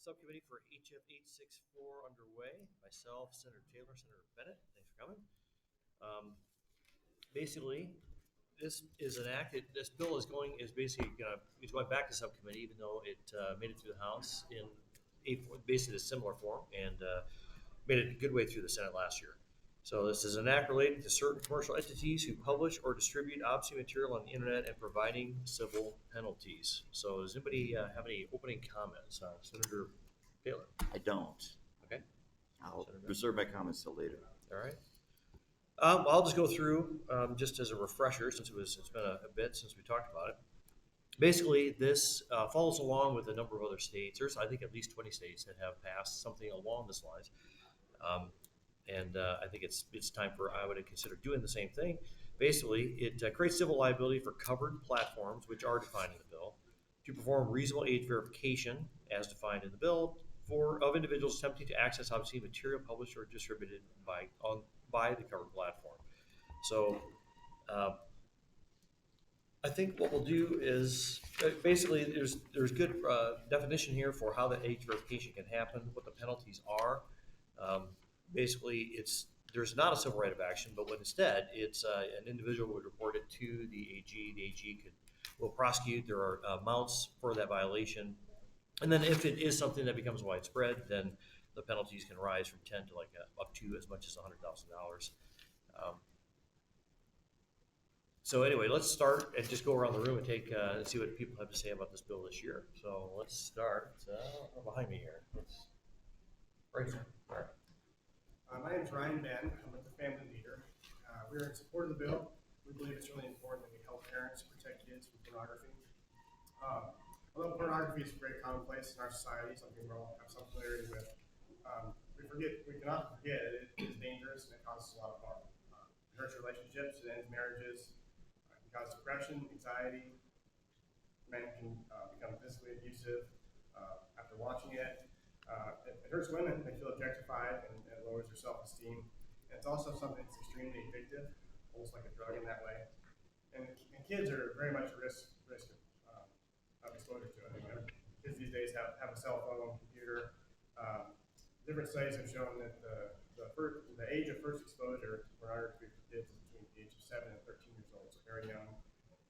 Subcommittee for HF 864 underway. Myself, Senator Taylor, Senator Bennett. Thanks for coming. Basically, this is this bill is going back to subcommittee, even though it made it through the House in basically a similar form and made it a good way through the Senate last year. So this is an act relating to certain commercial entities who publish or distribute obscene material on the internet and providing civil penalties. So does anybody have any opening comments? Senator Taylor? I don't. Okay. I'll reserve my comments till later. All right. I'll just go through just as a refresher, since it's been a bit since we talked about it. Basically, this follows along with a number of other states. There's, I think, at least 20 states that have passed something along this lines. I think it's time for Iowa to consider doing the same thing. Basically, it creates civil liability for covered platforms, which are defined in the bill, to perform reasonable age verification, as defined in the bill, of individuals attempting to access obscene material published or distributed by the covered platform. So, I think what we'll do is basically there's good definition here for how the age verification can happen, what the penalties are. Basically, there's not a civil right of action, but instead it's an individual would report it to the AG. The AG will prosecute. There are amounts for that violation, and then if it is something that becomes widespread, then the penalties can rise from 10 to up to as much as $100,000. So anyway, let's start and just go around the room and see what people have to say about this bill this year. So let's start behind me here. Right here. All right. My name is Ryan Ben. I'm with the Family Leader. We're in support of the bill. We believe it's really important that we help parents protect kids from pornography. Although pornography is very commonplace in our society, something we all have some familiarity with, we cannot forget it is dangerous and it causes a lot of harm. It hurts relationships, it ends marriages, it can cause depression, anxiety. Men can become physically abusive after watching it. It hurts women, they feel objectified and lowers their self-esteem. And it's also something that's extremely addictive, almost like a drug in that way. And kids are very much at risk of exposure to it. I mean, kids these days have a cell phone, computer. Different studies have shown that the age of first exposure to pornography for kids is between the age of 7 and 13 years old, so very young.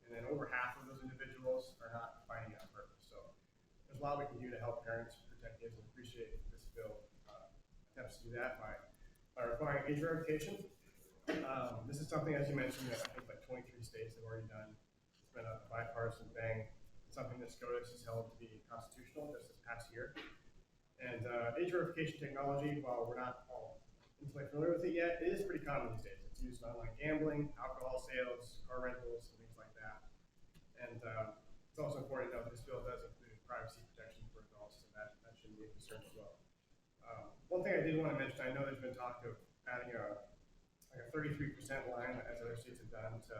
And then over half of those individuals are not finding it on purpose. So there's a lot we can do to help parents protect kids, and appreciate this bill attempts to do that by requiring age verification. This is something, as you mentioned, that I think like 23 states have already done. It's been a bipartisan thing. It's something that SCOTUS has held to be constitutional just this past year. And age verification technology, while we're not all intimately familiar with it yet, it is pretty common these days. It's used in online gambling, alcohol sales, car rentals, and things like that. And it's also important to note this bill does include privacy protection for adults, so that shouldn't be a concern as well. One thing I did want to mention, I know there's been talk of adding a 33% line, as other states have done, to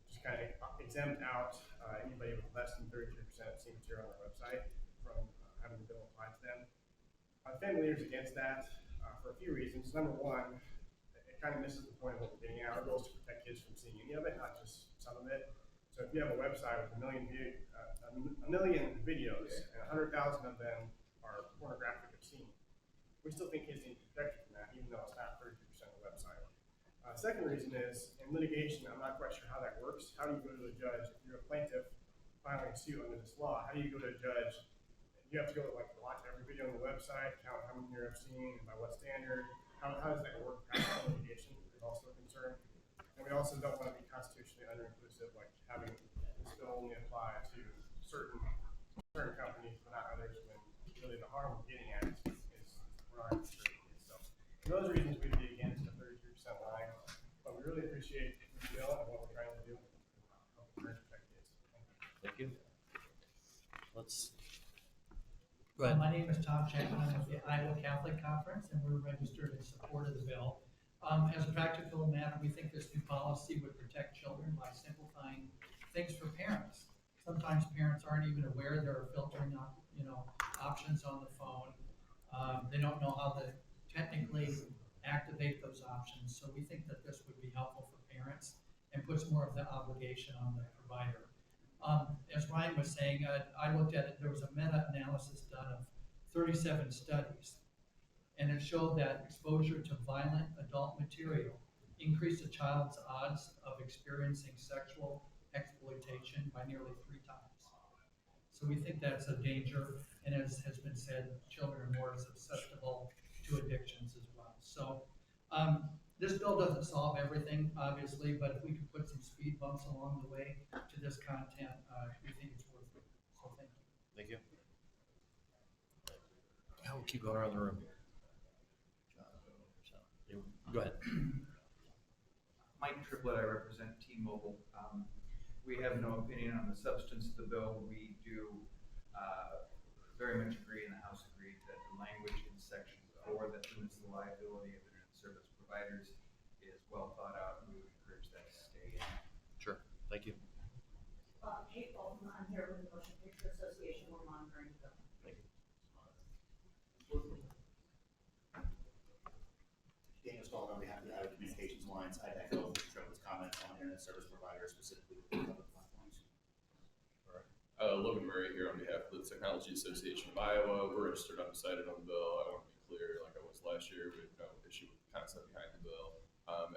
just kind of exempt out anybody with less than 33% obscene material on their website from having the bill apply to them. Family Leader's against that for a few reasons. Number one, it kind of misses the point of what we're getting at. Our goal is to protect kids from seeing any of it, not just some of it. So if you have a website with a million videos and 100,000 of them are pornographic obscene, we still think kids need to be protected from that, even though it's not 33% of the website. Second reason is, in litigation, I'm not quite sure how that works. How do you go to a judge? If you're a plaintiff filing a suit under this law, how do you go to a judge? You have to go watch every video on the website, count how many you're obscene, and by what standard. How does that work? Practical litigation is also a concern. And we also don't want to be constitutionally under-inclusive, like having this bill only apply to certain companies, but not others, when really the harm we're getting at is pornography for kids. So for those reasons, we'd be against the 33% line, but we really appreciate the bill and what we're trying to do to help parents protect kids. Thank you. Let's My name is Tom Chapman. I'm with the Iowa Catholic Conference, and we're registered in support of the bill. As a practical matter, we think this new policy would protect children by simplifying things for parents. Sometimes parents aren't even aware there are filtering options on the phone. They don't know how to technically activate those options. So we think that this would be helpful for parents and puts more of the obligation on the provider. As Ryan was saying, I looked at it, there was a meta-analysis done of 37 studies, and it showed that exposure to violent adult material increased a child's odds of experiencing sexual exploitation by nearly 3 times. So we think that's a danger, and as has been said, children are more susceptible to addictions as well. So this bill doesn't solve everything, obviously, but if we could put some speed bumps along the way to this content, we think it's worth it. So thank you. Thank you. We'll keep going around the room. Go ahead. Mike Triplett, I represent T-Mobile. We have no opinion on the substance of the bill. We do very much agree, and the House agreed, that the language in Section 4 that limits the liability of internet service providers is well thought out, and we would encourage that to stay in. Sure. Thank you. Kate Bolton, I'm here with the Motion Picture Association. We're monitoring the bill. Thank you. Daniel Spalding on behalf of the Iowa Communications Alliance. I'd echo Mr. Triplett's comments on internet service providers, specifically with public platforms. Logan Murray here on behalf of the Technology Association of Iowa. We're registered undecided on the bill. I want to be clear, like I was last year, we have no issue with the concept behind the bill.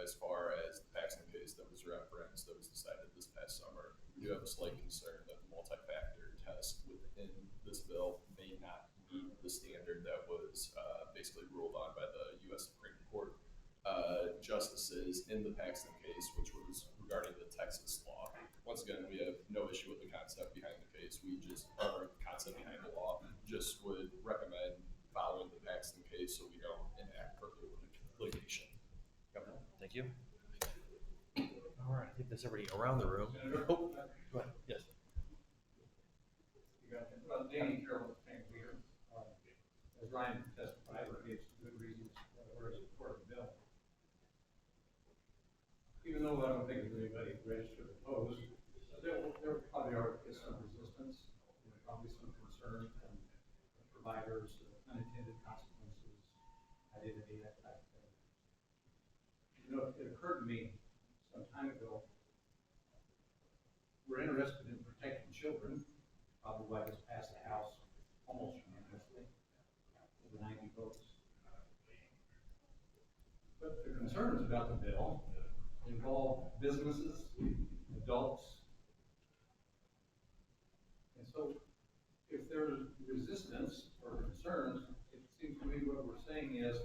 As far as the Paxton case that was referenced, that was decided this past summer, we do have a slight concern that the multi-factor test within this bill may not meet the standard that was basically ruled on by the U.S. Supreme Court justices in the Paxton case, which was regarding the Texas law. Once again, we have no issue with the concept behind the case. Our concept behind the law, just would recommend following the Paxton case so we don't enact further litigation. Thank you. All right, I think that's everybody around the room. Oh, go ahead. Yes. Well, Danny Carroll, thank you. As Ryan testified, we have some good reasons for support of the bill. Even though I don't think there's anybody registered opposed, there probably is some resistance, probably some concern from providers, unintended consequences, identity, that type of thing. You know, it occurred to me some time ago, we're interested in protecting children, probably why this passed the House almost unanimously, over 90 votes. But the concerns about the bill involve businesses, adults. And so if there's resistance or concerns, it seems to me what we're saying is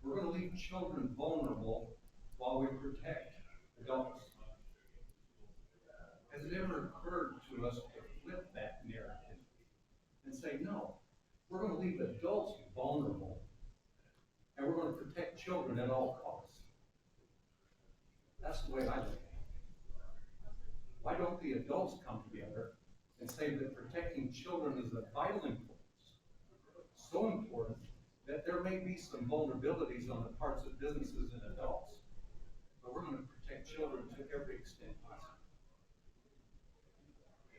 we're going to leave children vulnerable while we protect adults. Has it ever occurred to us to flip that narrative and say, no, we're going to leave adults vulnerable and we're going to protect children at all costs? That's the way I look at it. Why don't the adults come together and say that protecting children is of vital importance, so important that there may be some vulnerabilities on the parts of businesses and adults, but we're going to protect children to every extent possible.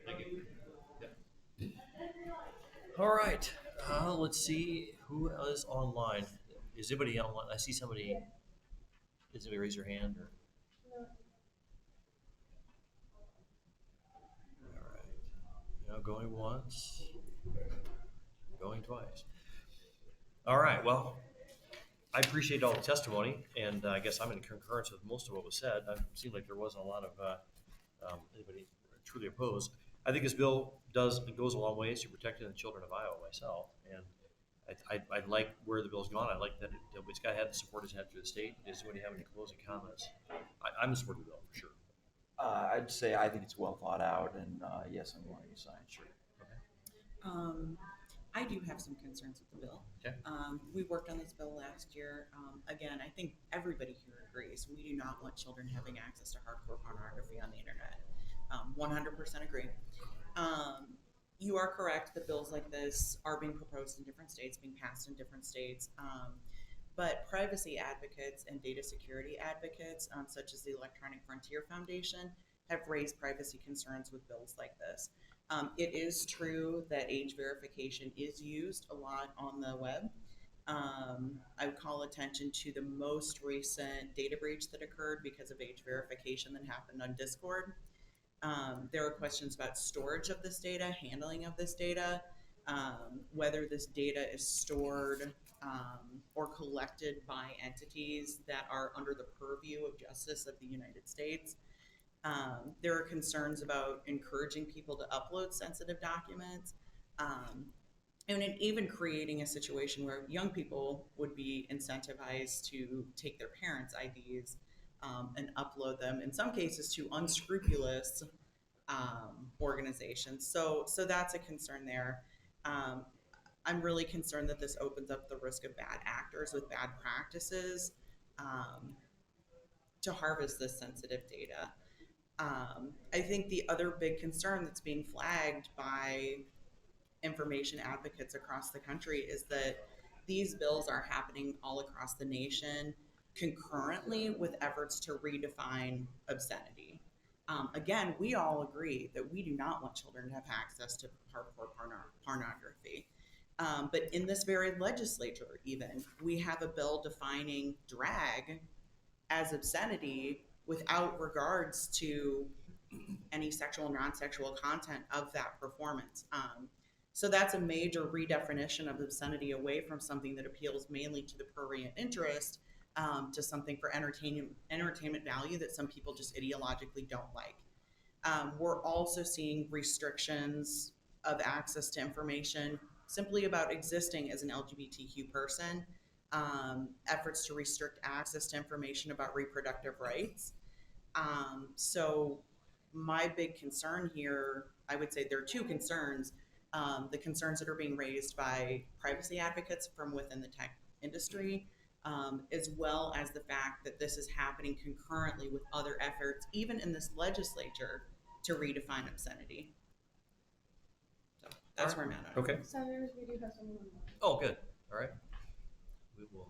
Thank you. Yeah. All right. Let's see who is online. Is anybody online? I see somebody. Did somebody raise their hand? Or? All right. Now going once, going twice. All right. Well, I appreciate all the testimony, and I guess I'm in concurrence with most of what was said. It seemed like there wasn't a lot of anybody truly opposed. I think this bill goes a long ways to protecting the children of Iowa myself, and I like where the bill's gone. I like that it's got had the support it's had through the state. Does anybody have any closing comments? I'm in support of the bill for sure. I'd say I think it's well thought out, and yes, I'm going to sign. Sure. I do have some concerns with the bill. Okay. We worked on this bill last year. Again, I think everybody here agrees. We do not want children having access to hardcore pornography on the internet. 100% agree. You are correct that bills like this are being proposed in different states, being passed in different states. But privacy advocates and data security advocates, such as the Electronic Frontier Foundation, have raised privacy concerns with bills like this. It is true that age verification is used a lot on the web. I would call attention to the most recent data breach that occurred because of age verification that happened on Discord. There are questions about storage of this data, handling of this data, whether this data is stored or collected by entities that are under the purview of justice of the United States. There are concerns about encouraging people to upload sensitive documents. And even creating a situation where young people would be incentivized to take their parents' IDs and upload them, in some cases, to unscrupulous organizations. So that's a concern there. Um, I'm really concerned that this opens up the risk of bad actors with bad practices um, to harvest this sensitive data. I think the other big concern that's being flagged by information advocates across the country is that these bills are happening all across the nation concurrently with efforts to redefine obscenity. Again, we all agree that we do not want children to have access to hardcore pornography. But in this very legislature, even, we have a bill defining drag as obscenity without regards to any sexual or non-sexual content of that performance. So that's a major redefinition of obscenity away from something that appeals mainly to the prurient interest to something for entertainment value that some people just ideologically don't like. We're also seeing restrictions of access to information simply about existing as an LGBTQ person, efforts to restrict access to information about reproductive rights. So my big concern here, I would say there are two concerns. The concerns that are being raised by privacy advocates from within the tech industry, as well as the fact that this is happening concurrently with other efforts, even in this legislature, to redefine obscenity. So that's where I'm at on it. Okay. Senators, we do have someone on the line. Oh, good. All right. We will.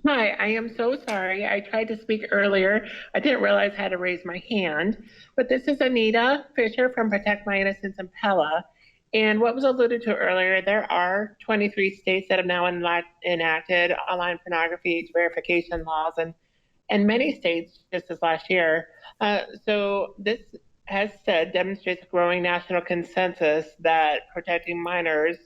Hi, I am so sorry. I tried to speak earlier. I didn't realize I had to raise my hand. But this is Anita Fisher from Protect My Innocence in Pella. And what was alluded to earlier, there are 23 states that have now enacted online pornography age verification laws, and many states just this last year. So this has said demonstrates a growing national consensus that protecting minors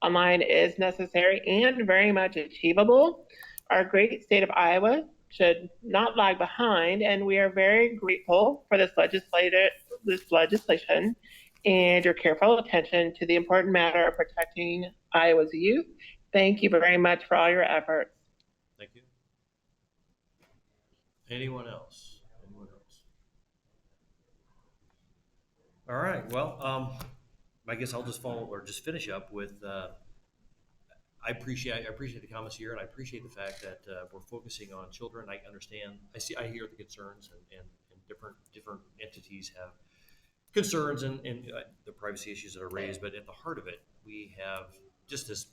online is necessary and very much achievable. Our great state of Iowa should not lag behind, and we are very grateful for this legislation and your careful attention to the important matter of protecting Iowa's youth. Thank you very much for all your efforts. Thank you. Anyone else? Anyone else? All right. Well, I guess I'll just follow or just finish up with. I appreciate the comments here, and I appreciate the fact that we're focusing on children. I understand. I hear the concerns, and different entities have concerns and the privacy issues that are raised. But at the heart of it, we have just this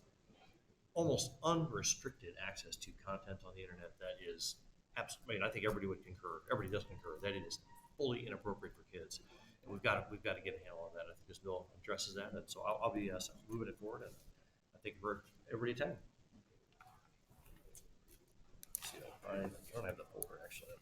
almost unrestricted access to content on the internet that is absolutely. I mean, I think everybody would concur. Everybody does concur that it is fully inappropriate for kids, and we've got to get a handle on that. I think this bill addresses that, and so I'll be moving it forward. And I think for everybody attending. Let's see, I don't have the folder actually.